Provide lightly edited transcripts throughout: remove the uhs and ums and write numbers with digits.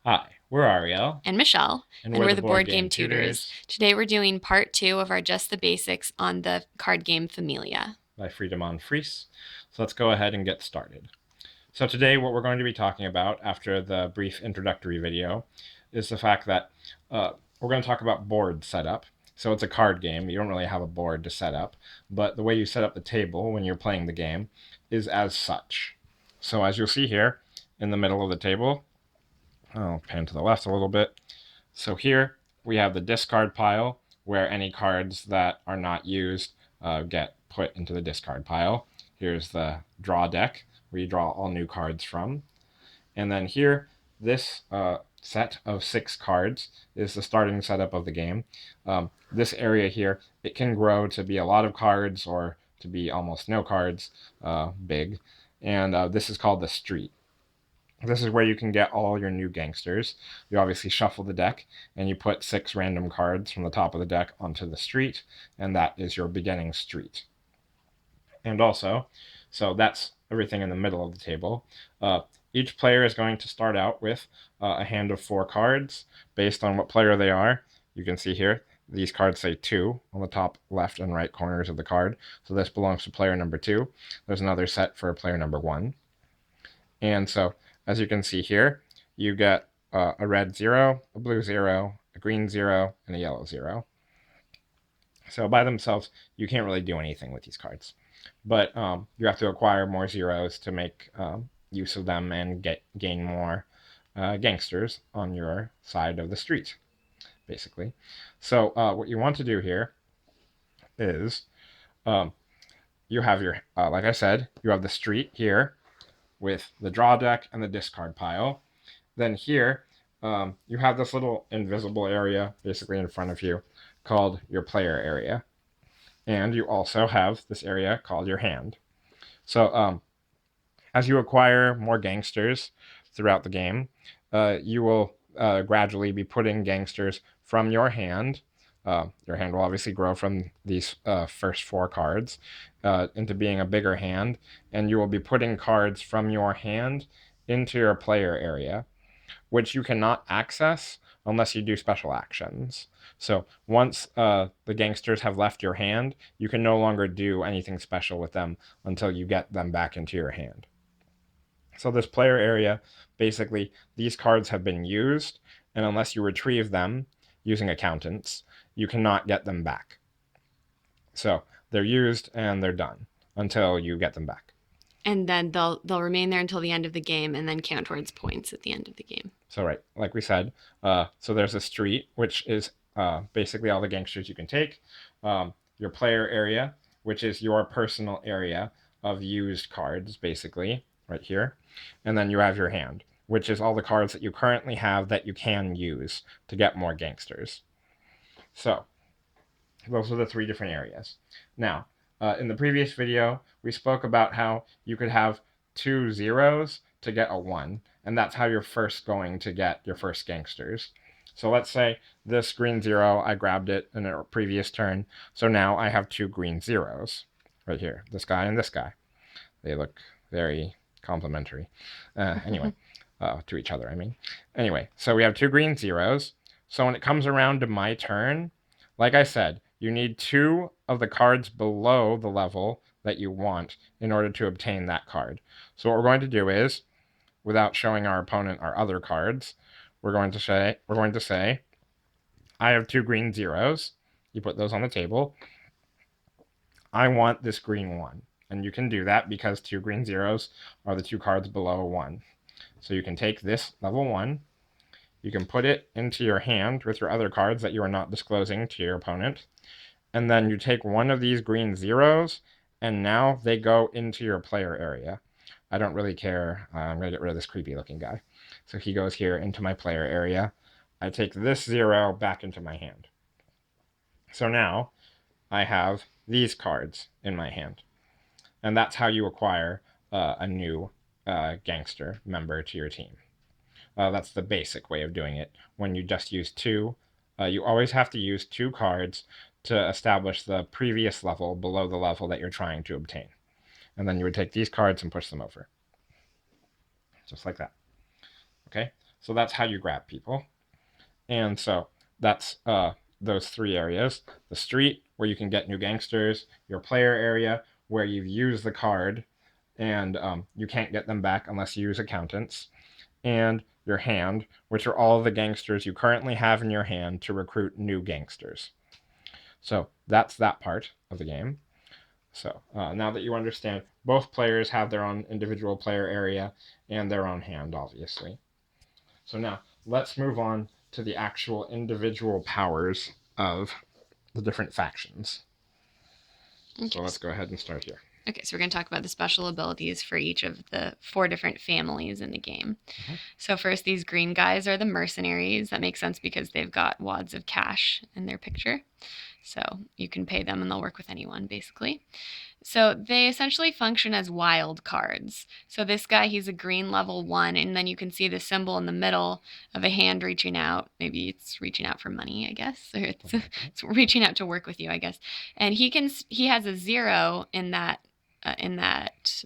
Hi, we're Ariel, And Michelle, and and we're we're the the board board game game tutors. tutors Today we're doing part two of our Just the Basics on the card game Familia. by Friedemann Friese. So let's go ahead and get started. So today what we're going to be talking about after the brief introductory video is the fact that we're going to talk about board setup. So it's a card game. You don't really have a board to set up, but the way you set up the table when you're playing the game is as such. So as you'll see here in the middle of the table, I'll pan to the left a little bit. So here we have the discard pile where any cards that are not used get put into the discard pile. Here's the draw deck where you draw all new cards from. And then here, this set of 6 cards is the starting setup of the game. This area here, it can grow to be a lot of cards or to be almost no cards, big. And this is called the street. This is where you can get all your new gangsters. You obviously shuffle the deck and you put 6 random cards from the top of the deck onto the street, and that is your beginning street. And also, so that's everything in the middle of the table. Each player is going to start out with a hand of 4 cards based on what player they are. You can see here, these cards say 2 on the top left and right corners of the card. So this belongs to player number 2. There's another set for player number 1. And so, as you can see here, you get a red 0, a blue 0, a green 0, and a yellow 0. So by themselves, you can't really do anything with these cards. But you have to acquire more zeros to make use of them and gain more gangsters on your side of the street, basically. So what you want to do here is um, you have your, like I said, you have the street here with the draw deck and the discard pile. Then here, you have this little invisible area basically in front of you called your player area. And you also have this area called your hand. So as you acquire more gangsters throughout the game, you will gradually be putting gangsters from your hand. Your hand will obviously grow from these first 4 cards into being a bigger hand, and you will be putting cards from your hand into your player area, which you cannot access unless you do special actions. So once the gangsters have left your hand, you can no longer do anything special with them until you get them back into your hand. So this player area, basically, these cards have been used, and unless you retrieve them using accountants, you cannot get them back. So they're used and they're done until you get them back. And then they'll remain there until the end of the game and then count towards points at the end of the game. So right, like we said, so there's a street, which is basically all the gangsters you can take. Your player area, which is your personal area of used cards, basically, right here. And then you have your hand, which is all the cards that you currently have that you can use to get more gangsters. So those are the 3 different areas. Now, in the previous video, we spoke about how you could have 2 zeros to get a 1, and that's how you're first going to get your first gangsters. So let's say this green 0, I grabbed it in a previous turn, so now I have 2 green zeros right here, this guy and this guy. They look very complementary. Anyway, to each other, I mean. Anyway, so we have 2 green zeros. So when it comes around to my turn, like I said, you need 2 of the cards below the level that you want in order to obtain that card. So what we're going to do is, without showing our opponent our other cards, we're going to say, I have 2 green zeros. You put those on the table. I want this green 1. And you can do that because 2 green zeros are the 2 cards below a 1. So you can take this level 1, you can put it into your hand with your other cards that you are not disclosing to your opponent, and then you take one of these green zeros, and now they go into your player area. I don't really care. I'm going to get rid of this creepy looking guy. So he goes here into my player area. I take this 0 back into my hand. So now I have these cards in my hand. And that's how you acquire a new gangster member to your team. That's the basic way of doing it. When you just use 2, you always have to use 2 cards to establish the previous level below the level that you're trying to obtain. And then you would take these cards and push them over. Just like that. Okay? So that's how you grab people. And so that's those three areas: the street, where you can get new gangsters; your player area, where you've used the card and you can't get them back unless you use accountants; and your hand, which are all the gangsters you currently have in your hand to recruit new gangsters. So that's that part of the game. So now that you understand, both players have their own individual player area and their own hand, obviously. So now let's move on to the actual individual powers of the different factions. Okay. So let's go ahead and start here. Okay, so we're going to talk about the special abilities for each of the 4 different families in the game. So first, these green guys are the mercenaries. That makes sense because they've got wads of cash in their picture. So you can pay them and they'll work with anyone, basically. So they essentially function as wild cards. So this guy, he's a green level 1, and then you can see the symbol in the middle of a hand reaching out. Maybe it's reaching out for money, I guess, or it's reaching out to work with you, I guess. And he has a 0 in that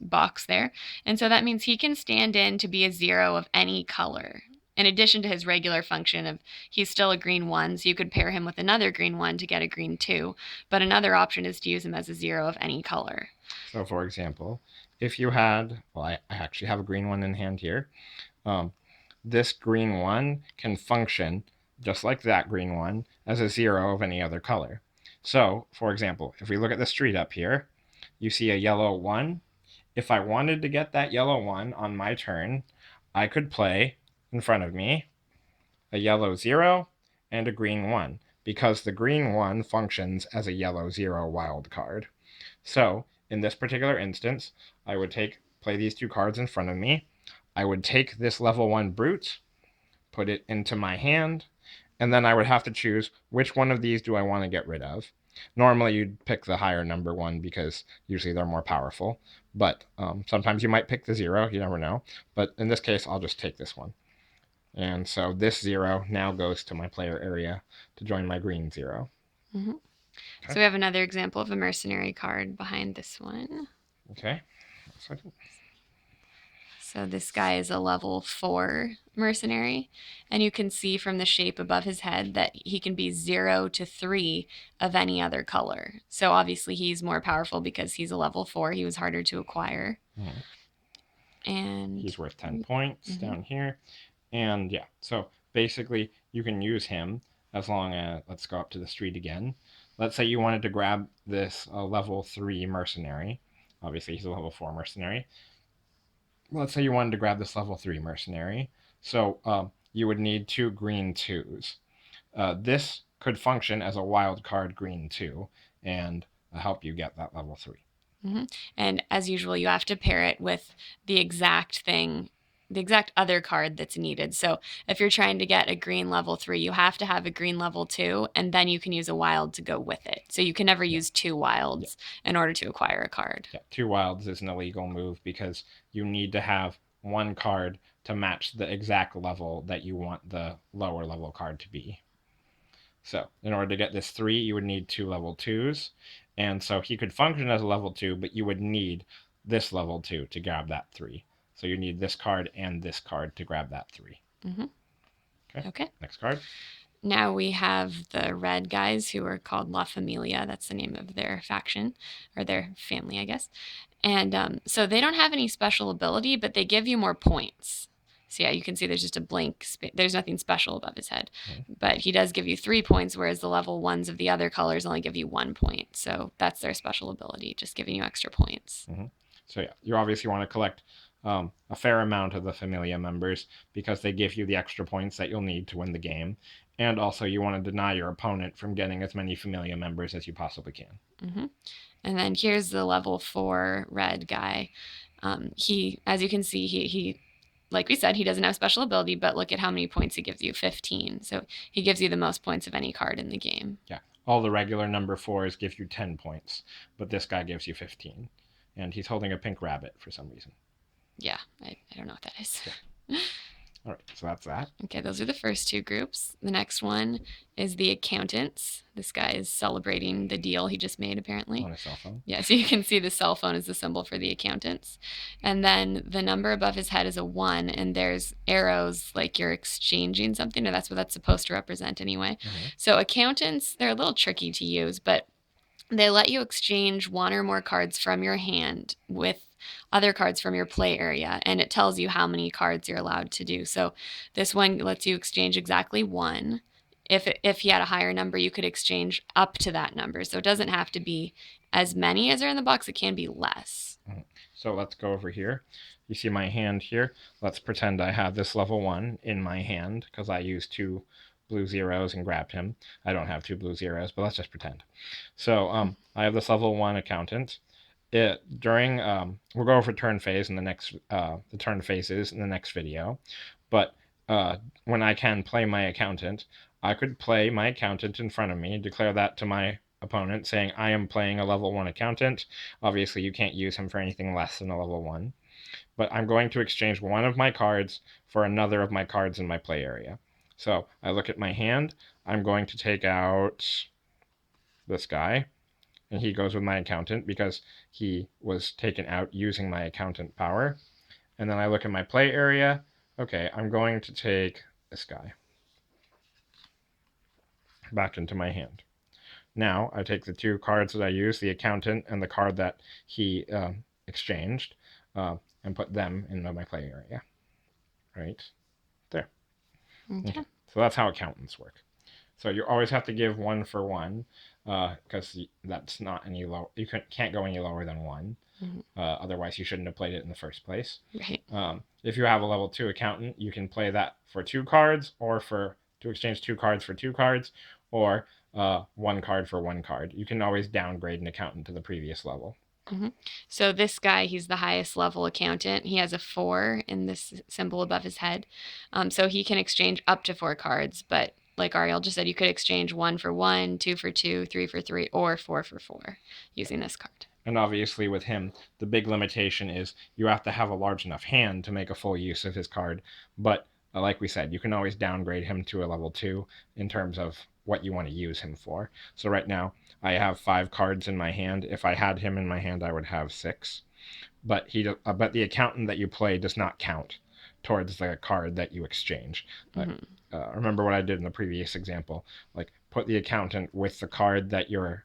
box there, and so that means he can stand in to be a 0 of any color. In addition to his regular function of he's still a green 1, so you could pair him with another green 1 to get a green 2, but another option is to use him as a 0 of any color. So for example, if you had, well, I actually have a green 1 in hand here. This green 1 can function just like that green 1 as a 0 of any other color. So for example, if we look at the street up here, you see a yellow 1. If I wanted to get that yellow 1 on my turn, I could play in front of me a yellow 0 and a green 1, because the green 1 functions as a yellow 0 wild card. So in this particular instance, I would play these 2 cards in front of me. I would take this level 1 brute, put it into my hand, and then I would have to choose which one of these do I want to get rid of. Normally you'd pick the higher number 1 because usually they're more powerful, but sometimes you might pick the 0, you never know. But in this case, I'll just take this one. And so this 0 now goes to my player area to join my green 0. Mm-hmm. Okay. So we have another example of a mercenary card behind this one. Okay. So this guy is a level 4 mercenary, and you can see from the shape above his head that he can be 0 to 3 of any other color. So obviously he's more powerful because he's a level 4. He was harder to acquire. And he's worth 10 points down here. And yeah, so basically you can use him as long as, let's go up to the street again. Let's say you wanted to grab this level 3 mercenary. Obviously he's a level 4 mercenary. Let's say you wanted to grab this level 3 mercenary. So you would need 2 green 2s. This could function as a wild card green 2 and help you get that level 3. And as usual, you have to pair it with the exact thing, the exact other card that's needed. So if you're trying to get a green level 3, you have to have a green level 2, and then you can use a wild to go with it. So you can never use 2 wilds in order to acquire a card. Yeah, 2 wilds is an illegal move because you need to have 1 card to match the exact level that you want the lower level card to be. So in order to get this 3, you would need 2 level 2s. And so he could function as a level 2, but you would need this level 2 to grab that 3. So you need this card and this card to grab that 3. Okay. Next card. Now we have the red guys who are called La Familia. That's the name of their faction, or their family, I guess. And so they don't have any special ability, but they give you more points. So yeah, you can see there's just a blank space. There's nothing special above his head. But he does give you 3 points, whereas the level 1s of the other colors only give you 1 point. So that's their special ability, just giving you extra points. So yeah, you obviously want to collect a fair amount of the familia members because they give you the extra points that you'll need to win the game. And also you want to deny your opponent from getting as many familia members as you possibly can. And then here's the level 4 red guy. He, as you can see, he like we said, he doesn't have special ability, but look at how many points he gives you, 15. So he gives you the most points of any card in the game. Yeah, all the regular number 4s give you 10 points, but this guy gives you 15. And he's holding a pink rabbit for some reason. Yeah, I don't know what that is. Yeah. All right, so that's that. Okay, those are the first two groups. The next one is the accountants. This guy is celebrating the deal he just made, apparently. On a cell phone. Yeah, so you can see the cell phone is the symbol for the accountants. And then the number above his head is a 1, and there's arrows like you're exchanging something, or that's what that's supposed to represent anyway. So accountants, they're a little tricky to use, but they let you exchange one or more cards from your hand with other cards from your play area, and it tells you how many cards you're allowed to do. So this one lets you exchange exactly 1. If you had a higher number, you could exchange up to that number. So it doesn't have to be as many as are in the box. It can be less. So let's go over here. You see my hand here. Let's pretend I have this level 1 in my hand because I used 2 blue zeros and grabbed him. I don't have 2 blue zeros, but let's just pretend. So I have this level 1 accountant. We'll go over turn phase in the next the turn phases in the next video. But when I can play my accountant, I could play my accountant in front of me, declare that to my opponent, saying I am playing a level 1 accountant. Obviously, you can't use him for anything less than a level 1. But I'm going to exchange one of my cards for another of my cards in my play area. So I look at my hand. I'm going to take out this guy, and he goes with my accountant because he was taken out using my accountant power. And then I look at my play area. Okay, I'm going to take this guy back into my hand. Now I take the 2 cards that I used, the accountant and the card that he exchanged, and put them into my play area. Right there. Okay. So that's how accountants work. So you always have to give 1 for 1 because that's not any low. You can't go any lower than 1. Otherwise, you shouldn't have played it in the first place. Right. If you have a level 2 accountant, you can play that for 2 cards, or to exchange 2 cards for 2 cards, or 1 card for 1 card. You can always downgrade an accountant to the previous level. So this guy, he's the highest level accountant. He has a 4 in this symbol above his head. So he can exchange up to 4 cards. But like Ariel just said, you could exchange 1 for 1, 2 for 2, 3 for 3, or 4 for 4 using this card. And obviously with him, the big limitation is you have to have a large enough hand to make a full use of his card. But like we said, you can always downgrade him to a level 2 in terms of what you want to use him for. So right now, I have 5 cards in my hand. If I had him in my hand, I would have 6. But the accountant that you play does not count towards the card that you exchange. Remember what I did in the previous example. Like, put the accountant with the card that you're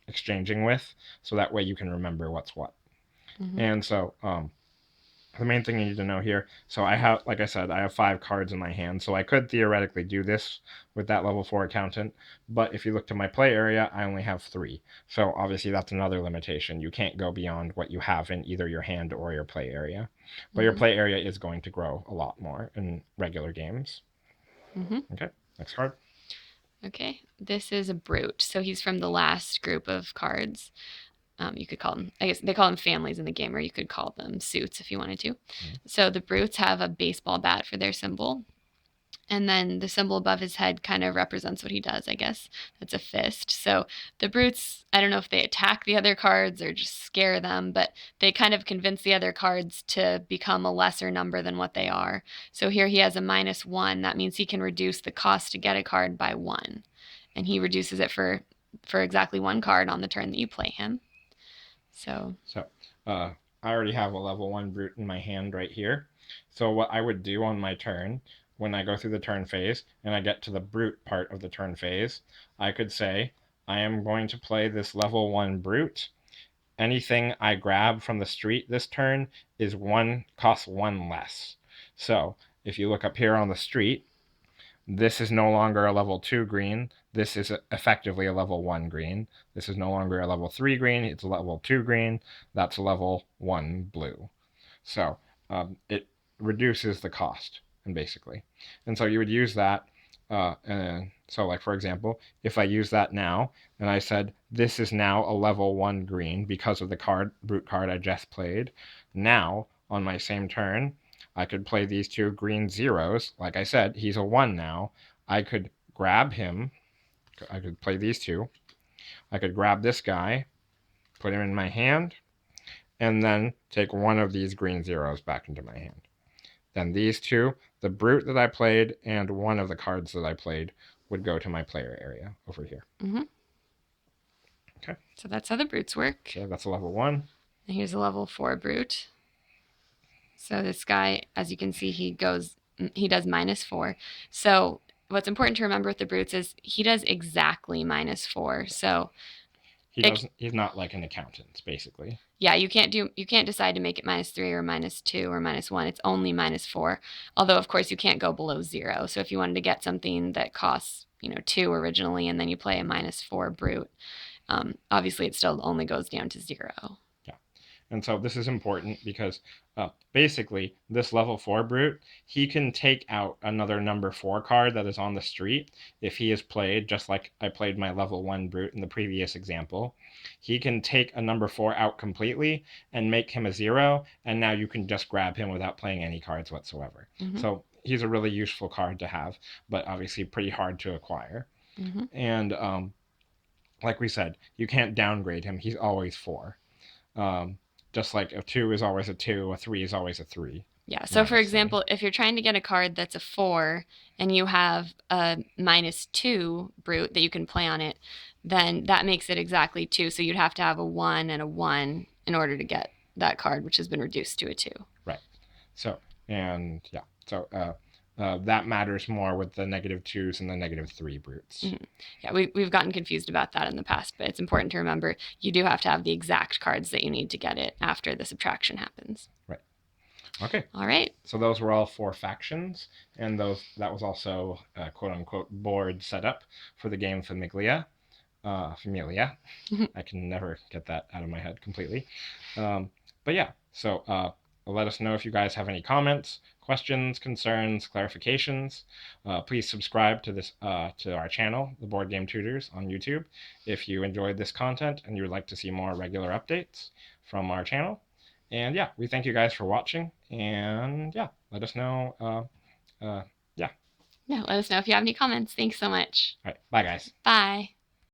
exchanging with, so that way you can remember what's what. And so the main thing you need to know here, so I have, like I said, I have 5 cards in my hand, so I could theoretically do this with that level 4 accountant, but if you look to my play area, I only have 3. So obviously that's another limitation. You can't go beyond what you have in either your hand or your play area. But your play area is going to grow a lot more in regular games. Okay, next card. Okay, this is a brute. So he's from the last group of cards. You could call them, I guess they call them families in the game, or you could call them suits if you wanted to. So the brutes have a baseball bat for their symbol. And then the symbol above his head kind of represents what he does, I guess. That's a fist. So the brutes, I don't know if they attack the other cards or just scare them, but they kind of convince the other cards to become a lesser number than what they are. So here he has a -1. That means he can reduce the cost to get a card by 1. And he reduces it for exactly 1 card on the turn that you play him. So I already have a level 1 brute in my hand right here. So what I would do on my turn, when I go through the turn phase and I get to the brute part of the turn phase, I could say, I am going to play this level 1 brute. Anything I grab from the street this turn costs 1 less. So if you look up here on the street, this is no longer a level 2 green. This is effectively a level 1 green. This is no longer a level 3 green. It's a level 2 green. That's a level 1 blue. So it reduces the cost, basically. And so you would use that. So like, for example, if I use that now, and I said, this is now a level 1 green because of the brute card I just played. Now, on my same turn, I could play these 2 green zeros. Like I said, he's a 1 now. I could grab him. I could play these 2. I could grab this guy, put him in my hand, and then take one of these green zeros back into my hand. Then these 2, the brute that I played and one of the cards that I played would go to my player area over here. Mm-hmm. Okay. So that's how the brutes work. Okay, that's a level 1. And here's a level 4 brute. So this guy, as you can see, he does -4. So what's important to remember with the brutes is he does exactly -4. So he's not like an accountant, basically. Yeah, you can't decide to make it -3 or -2 or -1. It's only -4. Although of course you can't go below 0. So if you wanted to get something that costs 2 originally and then you play a -4 brute, obviously it still only goes down to 0. Yeah. And so this is important because basically this level 4 brute, he can take out another number 4 card that is on the street if he is played, just like I played my level 1 brute in the previous example. He can take a number 4 out completely and make him a 0, and now you can just grab him without playing any cards whatsoever. Mm-hmm. So he's a really useful card to have, but obviously pretty hard to acquire. Mm-hmm. And like we said, you can't downgrade him. He's always 4. Just like a 2 is always a 2, a 3 is always a 3. Yeah, so for example, if you're trying to get a card that's a 4 and you have a -2 brute that you can play on it, then that makes it exactly 2. So you'd have to have a 1 and a 1 in order to get that card, which has been reduced to a 2. Right. So, and yeah, so that matters more with the -2s and the -3 brutes. Mm-hmm. Yeah, we've gotten confused about that in the past, but it's important to remember you do have to have the exact cards that you need to get it after the subtraction happens. Right. Okay. All right. So those were all 4 factions, and that was also quote unquote board setup for the game Famiglia. Familia. I can never get that out of my head completely. But yeah, so let us know if you guys have any comments, questions, concerns, clarifications. Please subscribe to to our channel, the Board Game Tutors, on YouTube, if you enjoyed this content and you would like to see more regular updates from our channel. And yeah, we thank you guys for watching. And yeah, let us know. Yeah. Yeah, let us know if you have any comments. Thanks so much. All right. Bye, guys. Bye.